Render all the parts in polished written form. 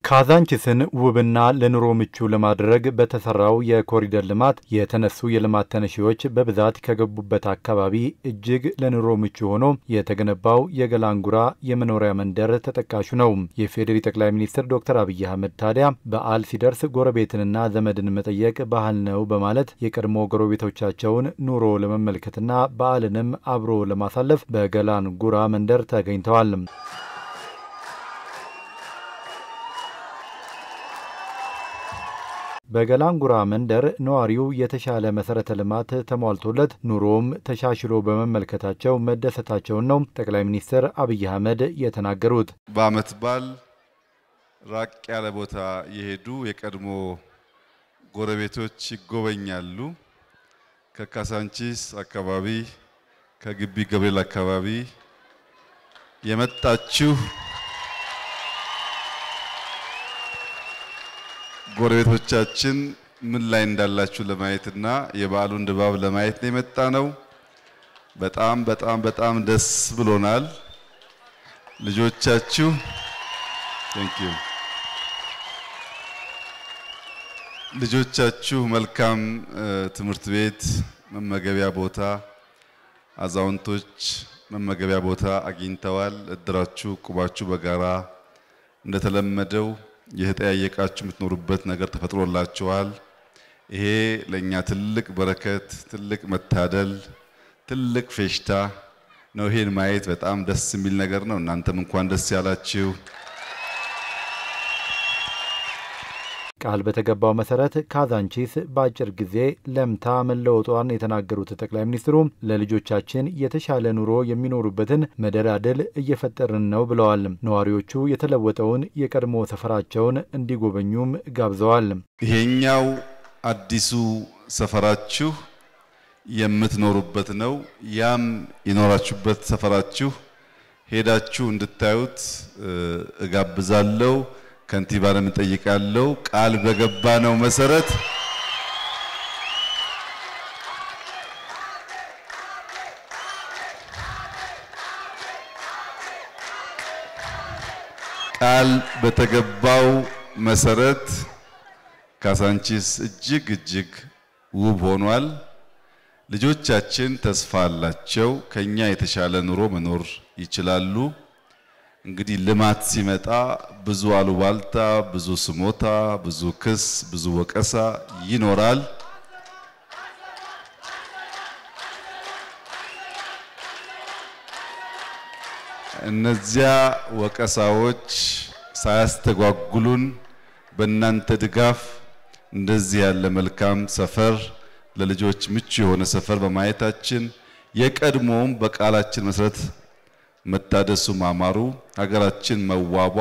ካዛንቺስን ውብና ለኑሮ ምቹ ለማድረግ በተሰራው የኮሪደር ልማት የተነሱ የልማት ተነሺዎች በብዛት ከገቡበት አካባቢ እጅግ ለኑሮ ምቹ ሆኖ የተገነባው የገላንጉራ የመኖሪያ መንደር ተጠቃሹ ነው። የፌዴሪ ጠቅላይ ሚኒስትር ዶክተር አብይ አህመድ ታዲያ በዓል ሲደርስ ጎረቤትንና ዘመድን መጠየቅ ባህል ነው በማለት የቀድሞ ጎረቤቶቻቸውን ኑሮ ለመመልከትና በዓልንም አብሮ ለማሳለፍ በገላንጉራ መንደር ተገኝተዋል። በገላንጉራ መንደር ነዋሪው የተሻለ መሰረተ ልማት ተሟልቶለት ኑሮም ተሻሽሎ በመመልከታቸው መደሰታቸው ነው ጠቅላይ ሚኒስትር አብይ አህመድ የተናገሩት። በአመት በዓል ራቅ ያለ ቦታ የሄዱ የቀድሞ ጎረቤቶች ይጎበኛሉ። ከካዛንቺስ አካባቢ ከግቢ ገብርኤል አካባቢ የመጣችሁ ጎረቤቶቻችን ምን ላይ እንዳላችሁ ለማየትና የበዓሉን ድባብ ለማየት ነው የመጣነው። በጣም ደስ ብሎናል። ልጆቻችሁ ልጆቻችሁ መልካም ትምህርት ቤት፣ መመገቢያ ቦታ፣ አዛውንቶች መመገቢያ ቦታ አግኝተዋል። እድራችሁ ቁባችሁ በጋራ እንደተለመደው የተጠያየቃችሁ የምትኖሩበት ነገር ተፈጥሮላችኋል። ይሄ ለኛ ትልቅ በረከት፣ ትልቅ መታደል፣ ትልቅ ፌሽታ ነው። ይሄን ማየት በጣም ደስ የሚል ነገር ነው። እናንተም እንኳን ደስ ያላችሁ። ቃል በተገባው መሰረት ካዛንቺስ በአጭር ጊዜ ለምታ መለወጧን የተናገሩት ጠቅላይ ሚኒስትሩ ለልጆቻችን የተሻለ ኑሮ የሚኖሩበትን መደላደል እየፈጠርን ነው ብለዋል። ነዋሪዎቹ የተለወጠውን የቀድሞ ሰፈራቸውን እንዲጎበኙም ጋብዘዋል። ይሄኛው አዲሱ ሰፈራችሁ የምትኖሩበት ነው። ያም የኖራችሁበት ሰፈራችሁ ሄዳችሁ እንድታዩት እጋብዛለሁ። ከንቲባንም ጠይቃለሁ። ቃል በገባነው መሰረት ቃል በተገባው መሰረት ካዛንቺስ እጅግ ውብ ሆኗል። ልጆቻችን ተስፋ አላቸው። ከኛ የተሻለ ኑሮ መኖር ይችላሉ። እንግዲህ ልማት ሲመጣ ብዙ አሉባልታ፣ ብዙ ስሞታ፣ ብዙ ክስ፣ ብዙ ወቀሳ ይኖራል። እነዚያ ወቀሳዎች ሳያስተጓጉሉን በእናንተ ድጋፍ እንደዚህ ያለ መልካም ሰፈር ለልጆች ምቹ የሆነ ሰፈር በማየታችን የቀድሞም በቃላችን መሰረት መታደሱ ማማሩ ሀገራችን መዋቧ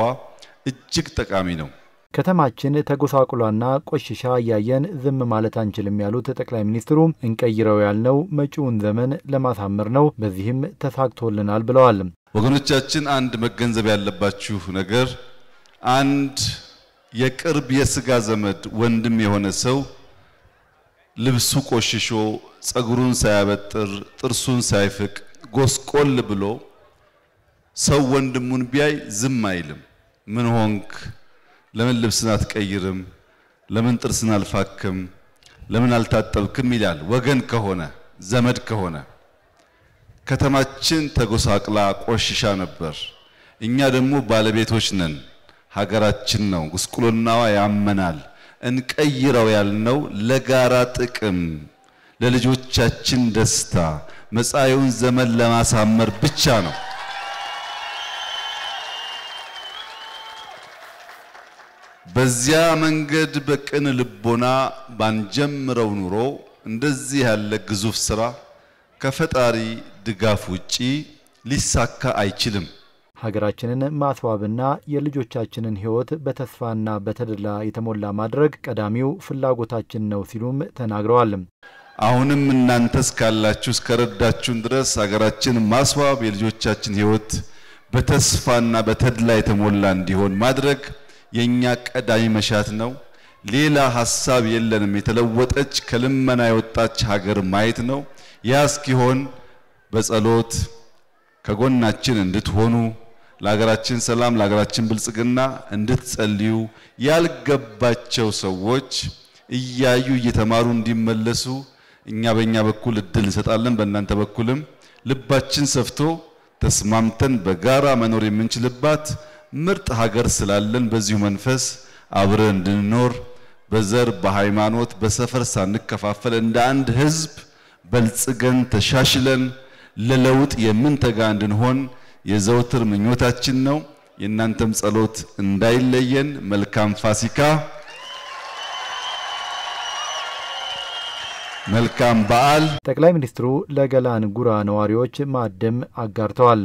እጅግ ጠቃሚ ነው። ከተማችን ተጎሳቁሏና ቆሽሻ ያየን ዝም ማለት አንችልም ያሉት ጠቅላይ ሚኒስትሩ እንቀይረው ያልነው መጪውን ዘመን ለማሳመር ነው፣ በዚህም ተሳክቶልናል ብለዋል። ወገኖቻችን አንድ መገንዘብ ያለባችሁ ነገር አንድ የቅርብ የስጋ ዘመድ ወንድም የሆነ ሰው ልብሱ ቆሽሾ ጸጉሩን ሳያበጥር ጥርሱን ሳይፍቅ ጎስቆል ብሎ ሰው ወንድሙን ቢያይ ዝም አይልም። ምን ሆንክ? ለምን ልብስን አትቀይርም? ለምን ጥርስን አልፋክም? ለምን አልታጠብክም? ይላል። ወገን ከሆነ ዘመድ ከሆነ ከተማችን ተጎሳቅላ ቆሽሻ ነበር። እኛ ደግሞ ባለቤቶች ነን። ሀገራችን ነው። ጉስቁልናዋ ያመናል። እንቀይረው ያልነው ለጋራ ጥቅም፣ ለልጆቻችን ደስታ፣ መጻኢውን ዘመን ለማሳመር ብቻ ነው። በዚያ መንገድ በቅን ልቦና ባንጀምረው ኑሮ እንደዚህ ያለ ግዙፍ ስራ ከፈጣሪ ድጋፍ ውጪ ሊሳካ አይችልም። ሀገራችንን ማስዋብና የልጆቻችንን ሕይወት በተስፋና በተድላ የተሞላ ማድረግ ቀዳሚው ፍላጎታችን ነው ሲሉም ተናግረዋል። አሁንም እናንተ እስካላችሁ እስከረዳችሁን ድረስ ሀገራችን ማስዋብ የልጆቻችን ሕይወት በተስፋና በተድላ የተሞላ እንዲሆን ማድረግ የኛ ቀዳሚ መሻት ነው። ሌላ ሐሳብ የለንም። የተለወጠች ከልመና የወጣች ሀገር ማየት ነው። ያ እስኪሆን በጸሎት ከጎናችን እንድትሆኑ ለሀገራችን ሰላም ለሀገራችን ብልጽግና እንድትጸልዩ ያልገባቸው ሰዎች እያዩ እየተማሩ እንዲመለሱ እኛ በእኛ በኩል እድል እንሰጣለን። በእናንተ በኩልም ልባችን ሰፍቶ ተስማምተን በጋራ መኖር የምንችልባት ምርጥ ሀገር ስላለን በዚሁ መንፈስ አብረን እንድንኖር በዘር በሃይማኖት በሰፈር ሳንከፋፈል እንደ አንድ ህዝብ በልጽገን ተሻሽለን ለለውጥ የምንተጋ እንድንሆን የዘውትር ምኞታችን ነው። የእናንተም ጸሎት እንዳይለየን። መልካም ፋሲካ፣ መልካም በዓል። ጠቅላይ ሚኒስትሩ ለገላን ጉራ ነዋሪዎች ማዕድም አጋርተዋል።